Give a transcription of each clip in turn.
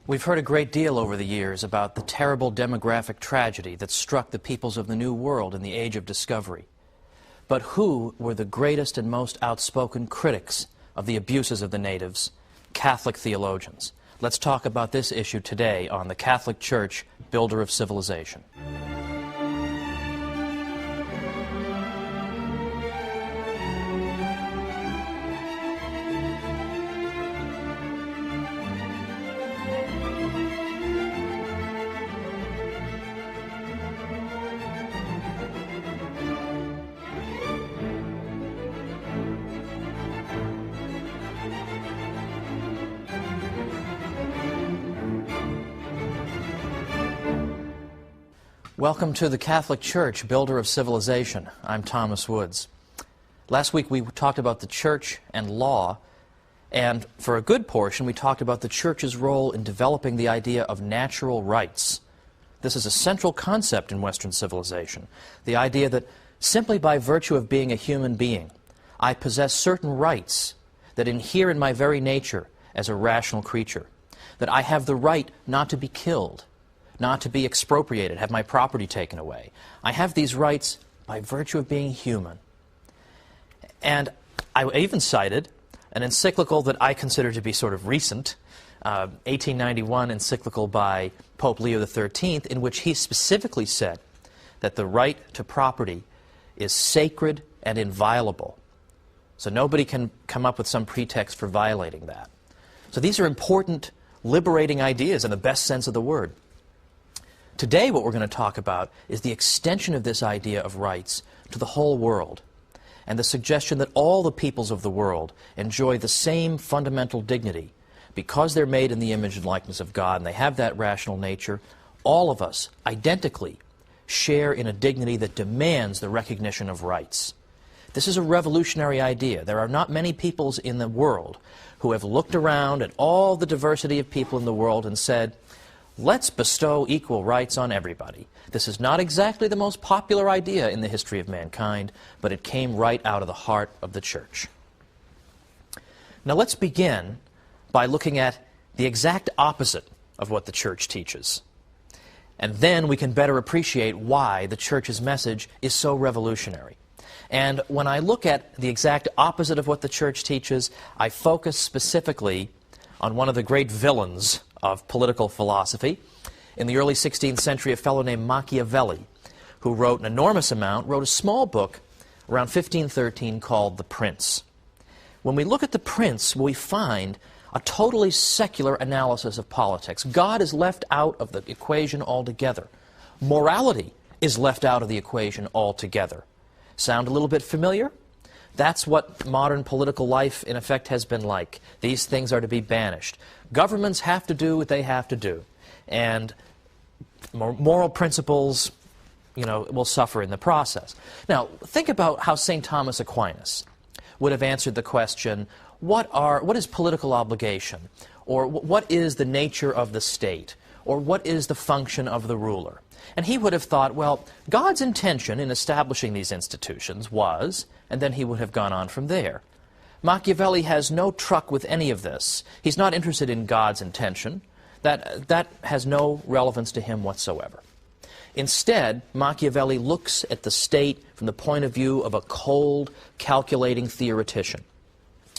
We've heard a great deal over the years about the terrible demographic tragedy that struck the peoples of the New World in the Age of Discovery. But who were the greatest and most outspoken critics of the abuses of the natives? Catholic theologians. Let's talk about this issue today on the Catholic Church, Builder of Civilization. Welcome to the Catholic Church, Builder of Civilization. I'm Thomas Woods. Last week we talked about the Church and law, and for a good portion we talked about the Church's role in developing the idea of natural rights. This is a central concept in Western civilization, the idea that simply by virtue of being a human being, I possess certain rights that inhere in my very nature as a rational creature, that I have the right not to be killed, not to be expropriated, have my property taken away. I have these rights by virtue of being human. And I even cited an encyclical that I consider to be sort of recent, 1891 encyclical by Pope Leo XIII, in which he specifically said that the right to property is sacred and inviolable. So nobody can come up with some pretext for violating that. So these are important, liberating ideas in the best sense of the word. Today what we're going to talk about is the extension of this idea of rights to the whole world, and the suggestion that all the peoples of the world enjoy the same fundamental dignity because they're made in the image and likeness of God and they have that rational nature. All of us, identically, share in a dignity that demands the recognition of rights. This is a revolutionary idea. There are not many peoples in the world who have looked around at all the diversity of people in the world and said, let's bestow equal rights on everybody. This is not exactly the most popular idea in the history of mankind, but it came right out of the heart of the Church. Now let's begin by looking at the exact opposite of what the Church teaches. And then we can better appreciate why the Church's message is so revolutionary. And when I look at the exact opposite of what the Church teaches, I focus specifically on one of the great villains of political philosophy. In the early 16th century, a fellow named Machiavelli, who wrote an enormous amount, wrote a small book around 1513 called The Prince. When we look at The Prince, we find a totally secular analysis of politics. God is left out of the equation altogether. Morality is left out of the equation altogether. Sound a little bit familiar? That's what modern political life, in effect, has been like. These things are to be banished. Governments have to do what they have to do. And moral principles, will suffer in the process. Now, think about how St. Thomas Aquinas would have answered the question, what is political obligation? Or what is the nature of the state? Or what is the function of the ruler? And he would have thought, well, God's intention in establishing these institutions was, and then he would have gone on from there. Machiavelli has no truck with any of this. He's not interested in God's intention. That has no relevance to him whatsoever. Instead, Machiavelli looks at the state from the point of view of a cold, calculating theoretician.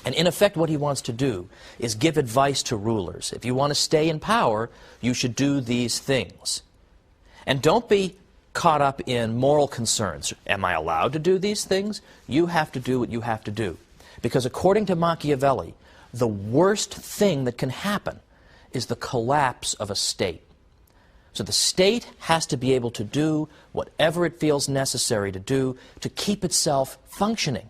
And in effect, what he wants to do is give advice to rulers. If you want to stay in power, you should do these things. And don't be caught up in moral concerns. Am I allowed to do these things? You have to do what you have to do. Because according to Machiavelli, the worst thing that can happen is the collapse of a state. So the state has to be able to do whatever it feels necessary to do to keep itself functioning.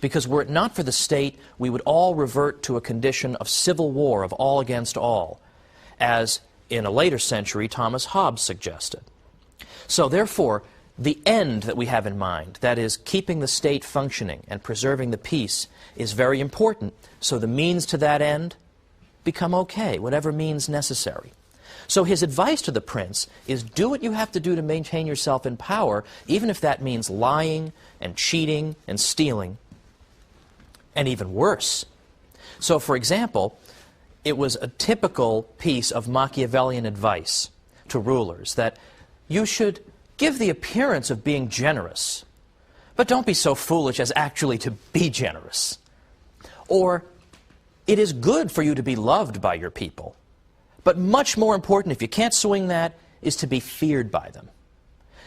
Because were it not for the state, we would all revert to a condition of civil war, of all against all, as in a later century Thomas Hobbes suggested. So therefore, the end that we have in mind, that is, keeping the state functioning and preserving the peace, is very important. So the means to that end become okay, whatever means necessary. So his advice to the prince is do what you have to do to maintain yourself in power, even if that means lying and cheating and stealing, and even worse. So, for example, it was a typical piece of Machiavellian advice to rulers that you should give the appearance of being generous, but don't be so foolish as actually to be generous. Or, it is good for you to be loved by your people, but much more important, if you can't swing that, is to be feared by them.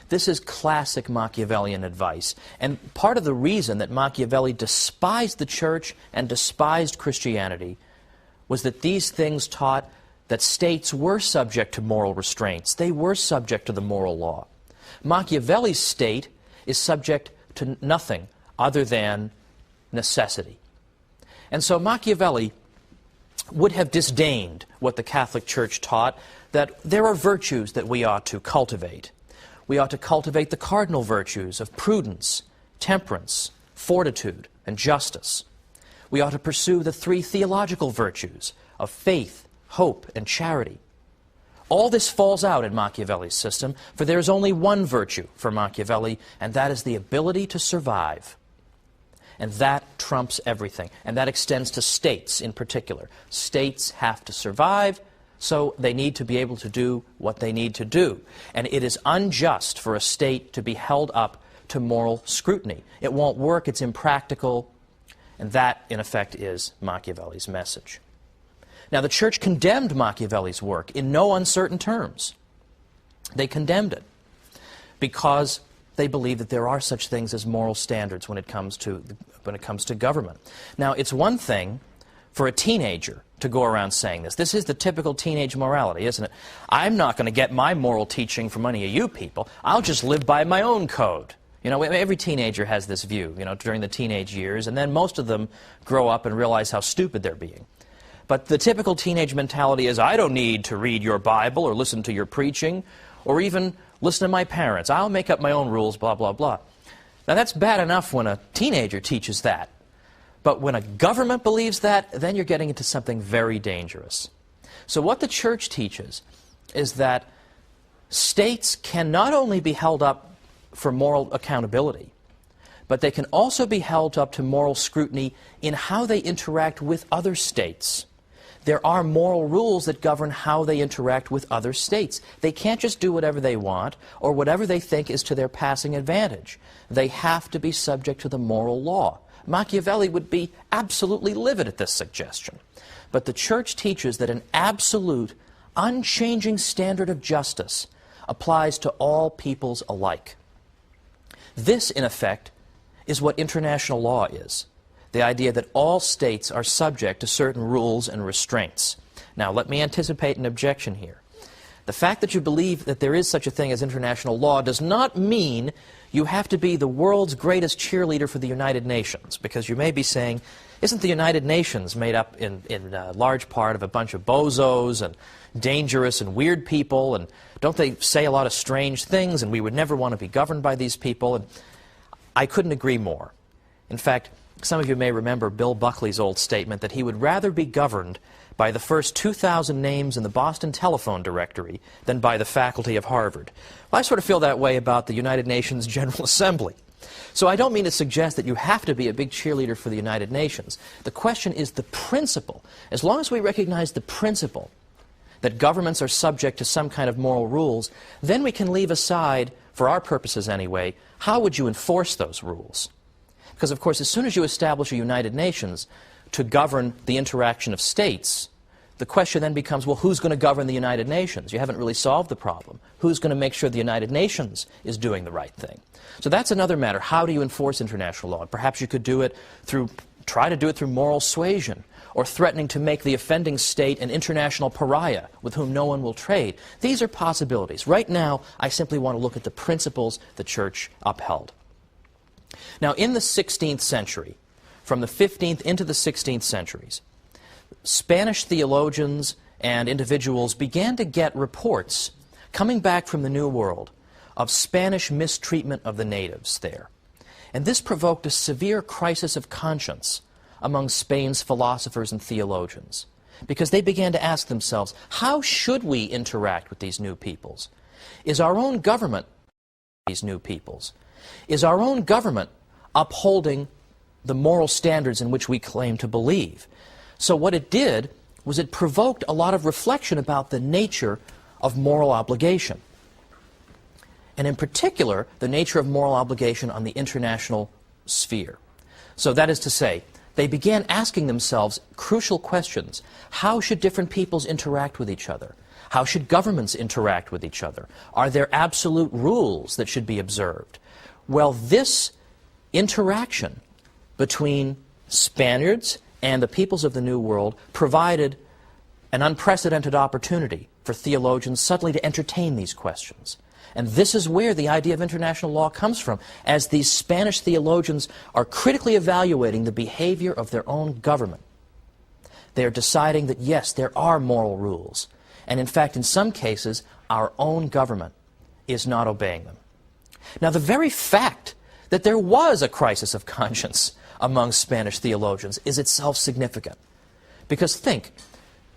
This is classic Machiavellian advice, and part of the reason that Machiavelli despised the church and despised Christianity was that these things taught that states were subject to moral restraints. They were subject to the moral law. Machiavelli's state is subject to nothing other than necessity. And so Machiavelli would have disdained what the Catholic Church taught, that there are virtues that we ought to cultivate. We ought to cultivate the cardinal virtues of prudence, temperance, fortitude, and justice. We ought to pursue the three theological virtues of faith, hope, and charity. All this falls out in Machiavelli's system, for there is only one virtue for Machiavelli, and that is the ability to survive. And that trumps everything, and that extends to states in particular. States have to survive, so they need to be able to do what they need to do. And it is unjust for a state to be held up to moral scrutiny. It won't work, it's impractical, and that, in effect, is Machiavelli's message. Now, the Church condemned Machiavelli's work in no uncertain terms. They condemned it because they believe that there are such things as moral standards when it comes to government. Now, it's one thing for a teenager to go around saying this. This is the typical teenage morality, isn't it? I'm not going to get my moral teaching from any of you people. I'll just live by my own code. You know, every teenager has this view, you know, during the teenage years, and then most of them grow up and realize how stupid they're being. But the typical teenage mentality is, I don't need to read your Bible or listen to your preaching or even listen to my parents. I'll make up my own rules, blah, blah, blah. Now, that's bad enough when a teenager teaches that. But when a government believes that, then you're getting into something very dangerous. So what the Church teaches is that states can not only be held up for moral accountability, but they can also be held up to moral scrutiny in how they interact with other states. There are moral rules that govern how they interact with other states. They can't just do whatever they want or whatever they think is to their passing advantage. They have to be subject to the moral law. Machiavelli would be absolutely livid at this suggestion. But the Church teaches that an absolute, unchanging standard of justice applies to all peoples alike. This, in effect, is what international law is. The idea that all states are subject to certain rules and restraints. Now, let me anticipate an objection here. The fact that you believe that there is such a thing as international law does not mean you have to be the world's greatest cheerleader for the United Nations, because you may be saying, isn't the United Nations made up in large part of a bunch of bozos and dangerous and weird people, and don't they say a lot of strange things, and we would never want to be governed by these people? And I couldn't agree more. In fact, some of you may remember Bill Buckley's old statement that he would rather be governed by the first 2,000 names in the Boston telephone directory than by the faculty of Harvard. Well, I sort of feel that way about the United Nations General Assembly. So I don't mean to suggest that you have to be a big cheerleader for the United Nations. The question is the principle. As long as we recognize the principle that governments are subject to some kind of moral rules, then we can leave aside, for our purposes anyway, how would you enforce those rules? Because, of course, as soon as you establish a United Nations to govern the interaction of states, the question then becomes, well, who's going to govern the United Nations? You haven't really solved the problem. Who's going to make sure the United Nations is doing the right thing? So that's another matter. How do you enforce international law? Perhaps you could try to do it through moral suasion, or threatening to make the offending state an international pariah with whom no one will trade. These are possibilities. Right now, I simply want to look at the principles the Church upheld. Now, in the 16th century, from the 15th into the 16th centuries, Spanish theologians and individuals began to get reports coming back from the New World of Spanish mistreatment of the natives there. And this provoked a severe crisis of conscience among Spain's philosophers and theologians, because they began to ask themselves, how should we interact with these new peoples? Is our own government these new peoples? Is our own government upholding the moral standards in which we claim to believe? So what it did was it provoked a lot of reflection about the nature of moral obligation. And in particular, the nature of moral obligation on the international sphere. So that is to say, they began asking themselves crucial questions. How should different peoples interact with each other? How should governments interact with each other? Are there absolute rules that should be observed? Well, this interaction between Spaniards and the peoples of the New World provided an unprecedented opportunity for theologians suddenly to entertain these questions. And this is where the idea of international law comes from, as these Spanish theologians are critically evaluating the behavior of their own government. They are deciding that, yes, there are moral rules. And in fact, in some cases, our own government is not obeying them. Now, the very fact that there was a crisis of conscience among Spanish theologians is itself significant. Because think,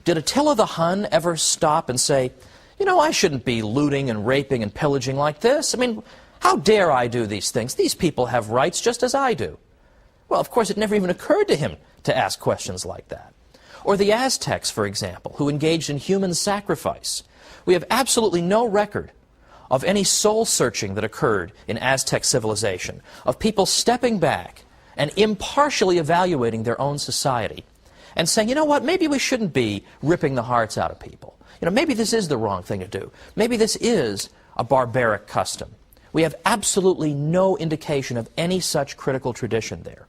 did Attila the Hun ever stop and say, you know, I shouldn't be looting and raping and pillaging like this. I mean, how dare I do these things? These people have rights just as I do. Well, of course, it never even occurred to him to ask questions like that. Or the Aztecs, for example, who engaged in human sacrifice. We have absolutely no record of any soul-searching that occurred in Aztec civilization, of people stepping back and impartially evaluating their own society and saying, you know what, maybe we shouldn't be ripping the hearts out of people. You know, maybe this is the wrong thing to do. Maybe this is a barbaric custom. We have absolutely no indication of any such critical tradition there.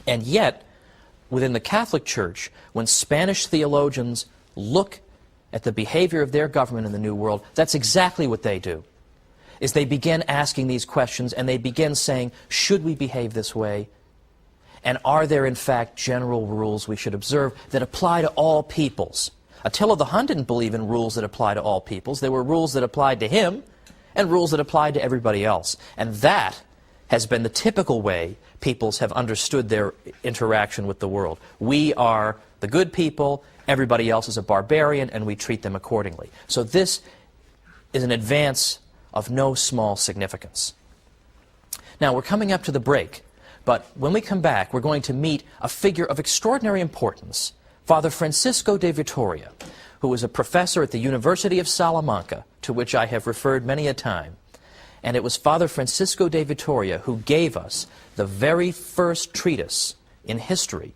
And yet, within the Catholic Church, when Spanish theologians look at the behavior of their government in the New World, that's exactly what they do. Is they begin asking these questions and they begin saying, should we behave this way? And are there in fact general rules we should observe that apply to all peoples? Attila the Hun didn't believe in rules that apply to all peoples. There were rules that applied to him and rules that applied to everybody else. And that has been the typical way peoples have understood their interaction with the world. We are the good people, everybody else is a barbarian, and we treat them accordingly. So this is an advance of no small significance. Now, we're coming up to the break, but when we come back, we're going to meet a figure of extraordinary importance, Father Francisco de Vitoria, who was a professor at the University of Salamanca, to which I have referred many a time. And it was Father Francisco de Vitoria who gave us the very first treatise in history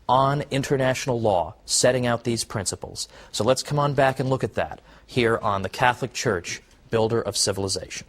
on international law, setting out these principles. So let's come on back and look at that here on the Catholic Church, Builder of Civilization.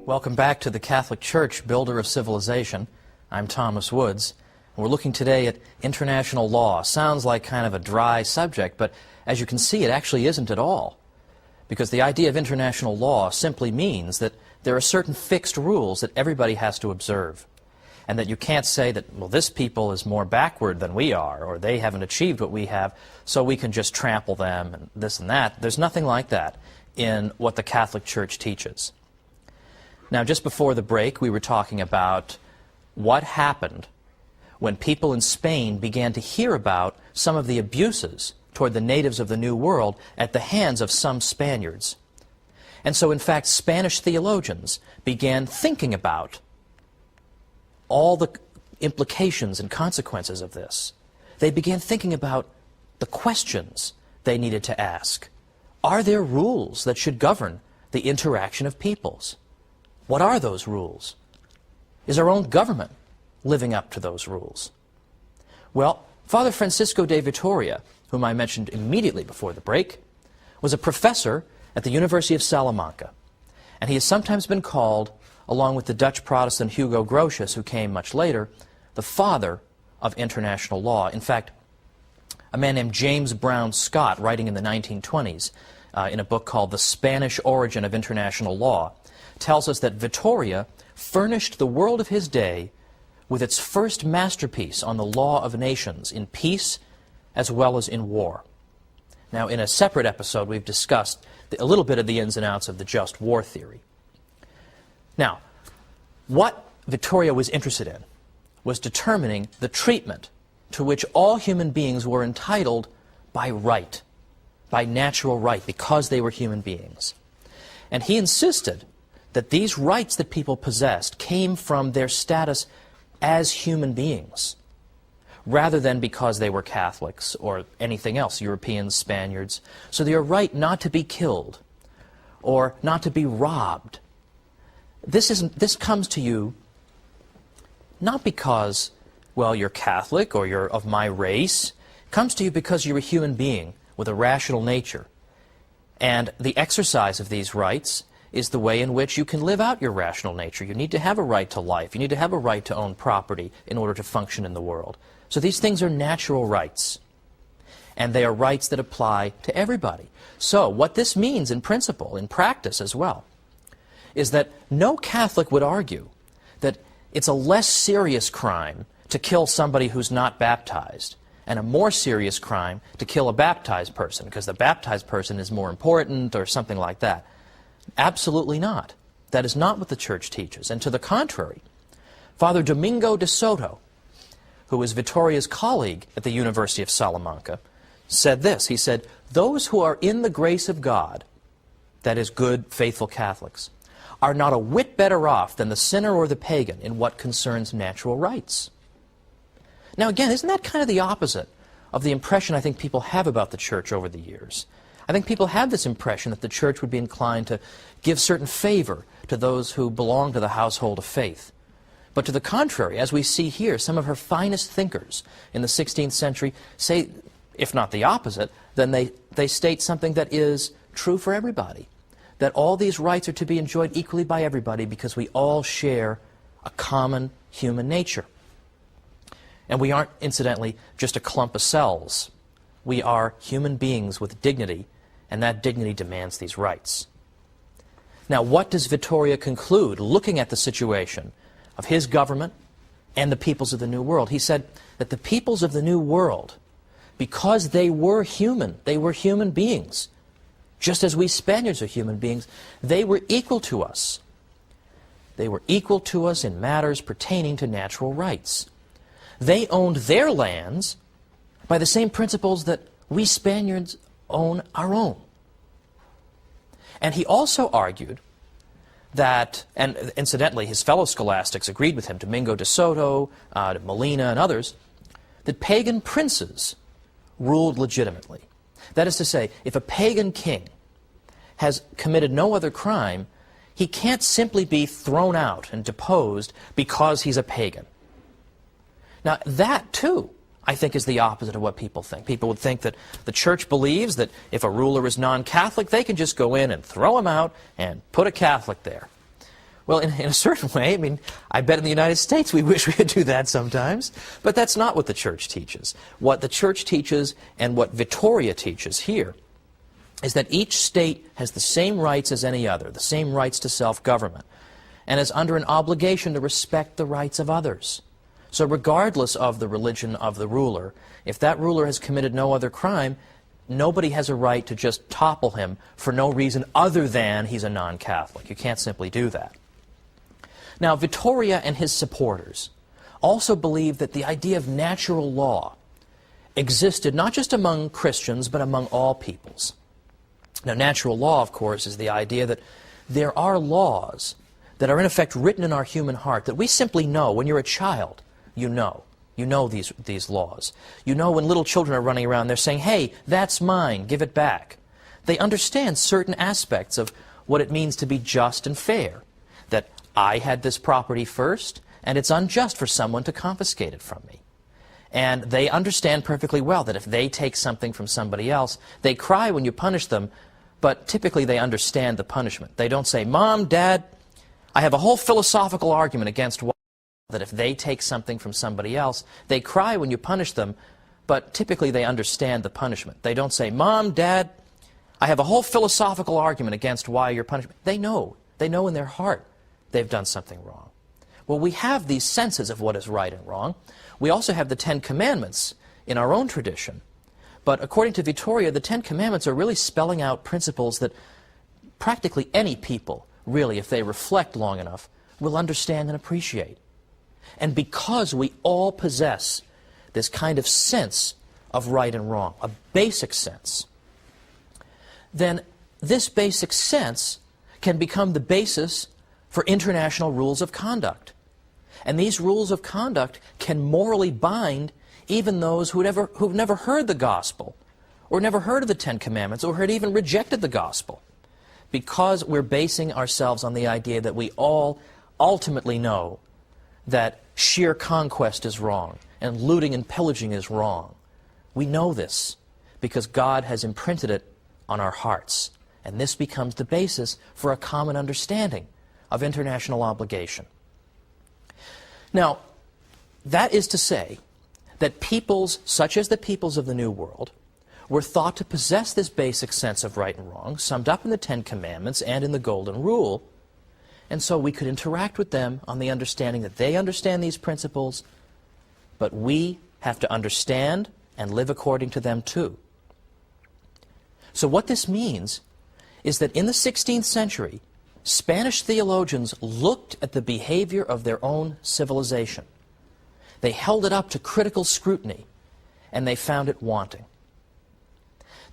Welcome back to the Catholic Church, Builder of Civilization. I'm Thomas Woods. We're looking today at international law. Sounds like kind of a dry subject, but as you can see, it actually isn't at all. Because the idea of international law simply means that there are certain fixed rules that everybody has to observe. And that you can't say that, well, this people is more backward than we are, or they haven't achieved what we have, so we can just trample them and this and that. There's nothing like that in what the Catholic Church teaches. Now, just before the break, we were talking about what happened when people in Spain began to hear about some of the abuses toward the natives of the New World at the hands of some Spaniards. And so, in fact, Spanish theologians began thinking about all the implications and consequences of this. They began thinking about the questions they needed to ask. Are there rules that should govern the interaction of peoples? What are those rules? Is our own government living up to those rules? Well, Father Francisco de Vitoria, whom I mentioned immediately before the break, was a professor at the University of Salamanca. And he has sometimes been called, along with the Dutch Protestant Hugo Grotius, who came much later, the father of international law. In fact, a man named James Brown Scott, writing in the 1920s in a book called The Spanish Origin of International Law, tells us that Vitoria furnished the world of his day with its first masterpiece on the law of nations in peace as well as in war. Now, in a separate episode, we've discussed a little bit of the ins and outs of the just war theory. Now, what Vittoria was interested in was determining the treatment to which all human beings were entitled by right, by natural right, because they were human beings. And he insisted that these rights that people possessed came from their status as human beings, rather than because they were Catholics or anything else, Europeans, Spaniards. So their right not to be killed or not to be robbed. This comes to you not because, well, you're Catholic or you're of my race. It comes to you because you're a human being with a rational nature. And the exercise of these rights is the way in which you can live out your rational nature. You need to have a right to life. You need to have a right to own property in order to function in the world. So these things are natural rights. And they are rights that apply to everybody. So what this means in principle, in practice as well, is that no Catholic would argue that it's a less serious crime to kill somebody who's not baptized and a more serious crime to kill a baptized person because the baptized person is more important or something like that. Absolutely not. That is not what the Church teaches. And to the contrary, Father Domingo de Soto, who was Vittoria's colleague at the University of Salamanca, said this. He said, "Those who are in the grace of God, that is good, faithful Catholics, are not a whit better off than the sinner or the pagan in what concerns natural rights." Now again, isn't that kind of the opposite of the impression I think people have about the Church over the years? I think people have this impression that the Church would be inclined to give certain favor to those who belong to the household of faith. But to the contrary, as we see here, some of her finest thinkers in the 16th century say, if not the opposite, then they state something that is true for everybody, that all these rights are to be enjoyed equally by everybody because we all share a common human nature. And we aren't, incidentally, just a clump of cells. We are human beings with dignity, and that dignity demands these rights. Now, what does Vittoria conclude, looking at the situation of his government and the peoples of the New World? He said that the peoples of the New World, because they were human beings, just as we Spaniards are human beings, they were equal to us. They were equal to us in matters pertaining to natural rights. They owned their lands by the same principles that we Spaniards own our own. And he also argued that, and incidentally his fellow scholastics agreed with him, Domingo de Soto, Molina and others, that pagan princes ruled legitimately. That is to say, if a pagan king has committed no other crime, he can't simply be thrown out and deposed because he's a pagan. Now, that, too, I think is the opposite of what people think. People would think that the Church believes that if a ruler is non-Catholic, they can just go in and throw him out and put a Catholic there. Well, in a certain way, I mean, I bet in the United States we wish we could do that sometimes, but that's not what the Church teaches. What the Church teaches and what Vittoria teaches here is that each state has the same rights as any other, the same rights to self-government, and is under an obligation to respect the rights of others. So regardless of the religion of the ruler, if that ruler has committed no other crime, nobody has a right to just topple him for no reason other than he's a non-Catholic. You can't simply do that. Now, Vittoria and his supporters also believed that the idea of natural law existed not just among Christians, but among all peoples. Now, natural law, of course, is the idea that there are laws that are in effect written in our human heart that we simply know. When you're a child, you know these laws. You know when little children are running around, they're saying, "Hey, that's mine, give it back." They understand certain aspects of what it means to be just and fair, that I had this property first, and it's unjust for someone to confiscate it from me. And they understand perfectly well that if they take something from somebody else, they cry when you punish them, but typically they understand the punishment. They don't say, "Mom, Dad, I have a whole philosophical argument against why," that if they take something from somebody else, they cry when you punish them, but typically they understand the punishment. They don't say, "Mom, Dad, I have a whole philosophical argument against why you're punishing." They know in their heart they've done something wrong. Well, we have these senses of what is right and wrong. We also have the Ten Commandments in our own tradition. But according to Vittoria, the Ten Commandments are really spelling out principles that practically any people, really, if they reflect long enough, will understand and appreciate. And because we all possess this kind of sense of right and wrong, a basic sense, then this basic sense can become the basis for international rules of conduct. And these rules of conduct can morally bind even those who've never heard the gospel, or never heard of the Ten Commandments, or had even rejected the gospel, because we're basing ourselves on the idea that we all ultimately know that sheer conquest is wrong, and looting and pillaging is wrong. We know this because God has imprinted it on our hearts, and this becomes the basis for a common understanding of international obligation. Now, that is to say that peoples, such as the peoples of the New World, were thought to possess this basic sense of right and wrong, summed up in the Ten Commandments and in the Golden Rule, and so we could interact with them on the understanding that they understand these principles, but we have to understand and live according to them too. So what this means is that in the 16th century, Spanish theologians looked at the behavior of their own civilization. They held it up to critical scrutiny, and they found it wanting.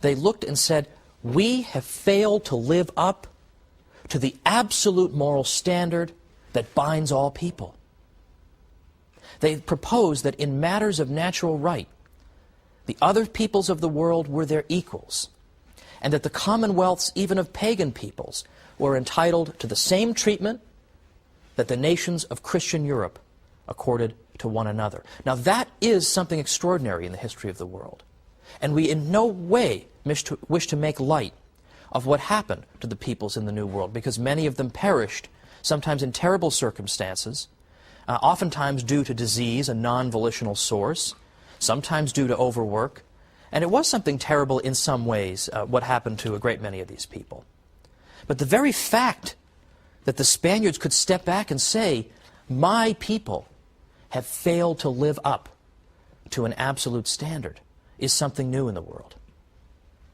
They looked and said, we have failed to live up to the absolute moral standard that binds all people. They proposed that in matters of natural right, the other peoples of the world were their equals, and that the commonwealths even of pagan peoples were entitled to the same treatment that the nations of Christian Europe accorded to one another. Now that is something extraordinary in the history of the world. And we in no way wish to make light of what happened to the peoples in the New World, because many of them perished, sometimes in terrible circumstances, oftentimes due to disease, a non-volitional source, sometimes due to overwork. And it was something terrible in some ways, what happened to a great many of these people. But the very fact that the Spaniards could step back and say, my people have failed to live up to an absolute standard, is something new in the world.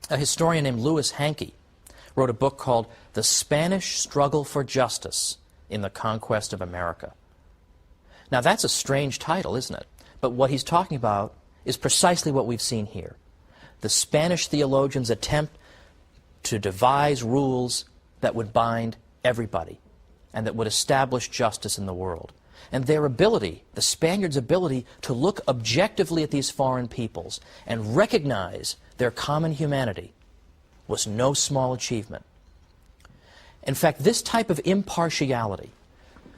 A historian named Louis Hankey wrote a book called The Spanish Struggle for Justice in the Conquest of America. Now that's a strange title, isn't it? But what he's talking about is precisely what we've seen here. The Spanish theologians attempt to devise rules that would bind everybody and that would establish justice in the world. And their ability, the Spaniards' ability to look objectively at these foreign peoples and recognize their common humanity was no small achievement. In fact, this type of impartiality,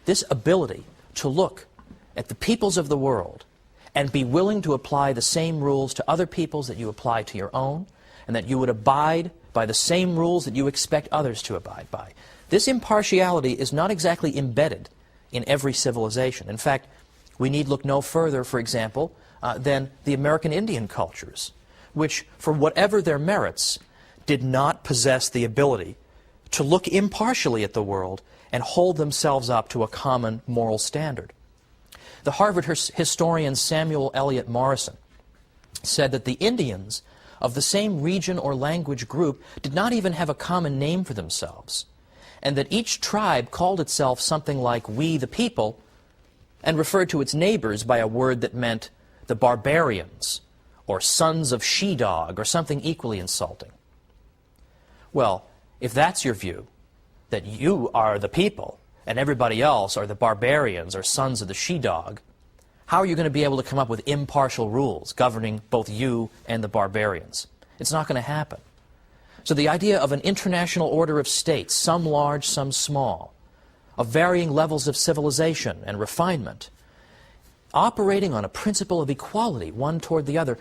this ability to look at the peoples of the world and be willing to apply the same rules to other peoples that you apply to your own, and that you would abide by the same rules that you expect others to abide by. This impartiality is not exactly embedded in every civilization. In fact, we need look no further, for example, than the American Indian cultures, which, for whatever their merits, did not possess the ability to look impartially at the world and hold themselves up to a common moral standard. The Harvard historian Samuel Eliot Morison said that the Indians of the same region or language group did not even have a common name for themselves, and that each tribe called itself something like "we the people" and referred to its neighbors by a word that meant the barbarians, or sons of she-dog, or something equally insulting. Well, if that's your view, that you are the people and everybody else are the barbarians or sons of the she-dog, how are you going to be able to come up with impartial rules governing both you and the barbarians? It's not going to happen. So the idea of an international order of states, some large, some small, of varying levels of civilization and refinement, operating on a principle of equality, one toward the other,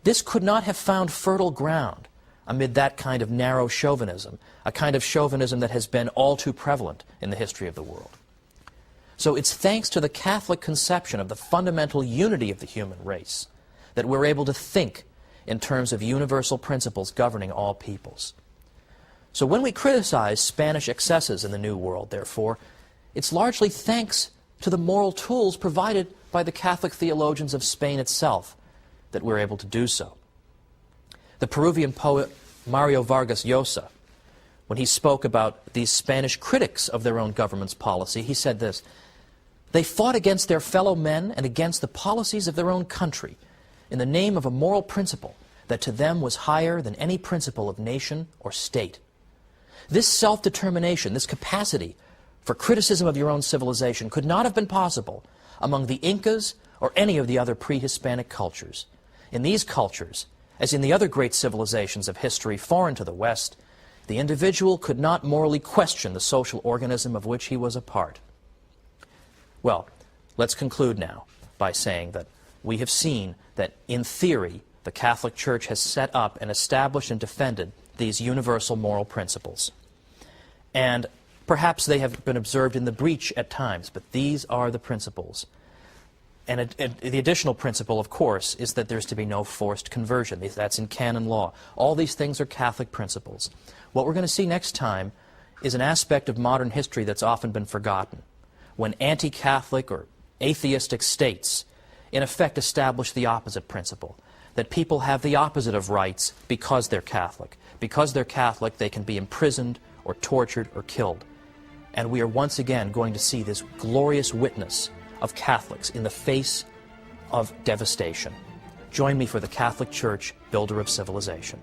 this could not have found fertile ground amid that kind of narrow chauvinism, a kind of chauvinism that has been all too prevalent in the history of the world. So it's thanks to the Catholic conception of the fundamental unity of the human race that we're able to think in terms of universal principles governing all peoples. So when we criticize Spanish excesses in the New World, therefore, it's largely thanks to the moral tools provided by the Catholic theologians of Spain itself that we're able to do so. The Peruvian poet Mario Vargas Llosa, when he spoke about these Spanish critics of their own government's policy, he said this: "They fought against their fellow men and against the policies of their own country in the name of a moral principle that to them was higher than any principle of nation or state." This self-determination, this capacity for criticism of your own civilization could not have been possible among the Incas or any of the other pre-Hispanic cultures. In these cultures, as in the other great civilizations of history foreign to the West, the individual could not morally question the social organism of which he was a part. Well, let's conclude now by saying that we have seen that, in theory, the Catholic Church has set up and established and defended these universal moral principles. And perhaps they have been observed in the breach at times, but these are the principles. And the additional principle, of course, is that there's to be no forced conversion. That's in canon law. All these things are Catholic principles. What we're going to see next time is an aspect of modern history that's often been forgotten, when anti-Catholic or atheistic states in effect establish the opposite principle, that people have the opposite of rights because they're Catholic. Because they're Catholic, they can be imprisoned or tortured or killed. And we are once again going to see this glorious witness of Catholics in the face of devastation. Join me for the Catholic Church, Builder of Civilization.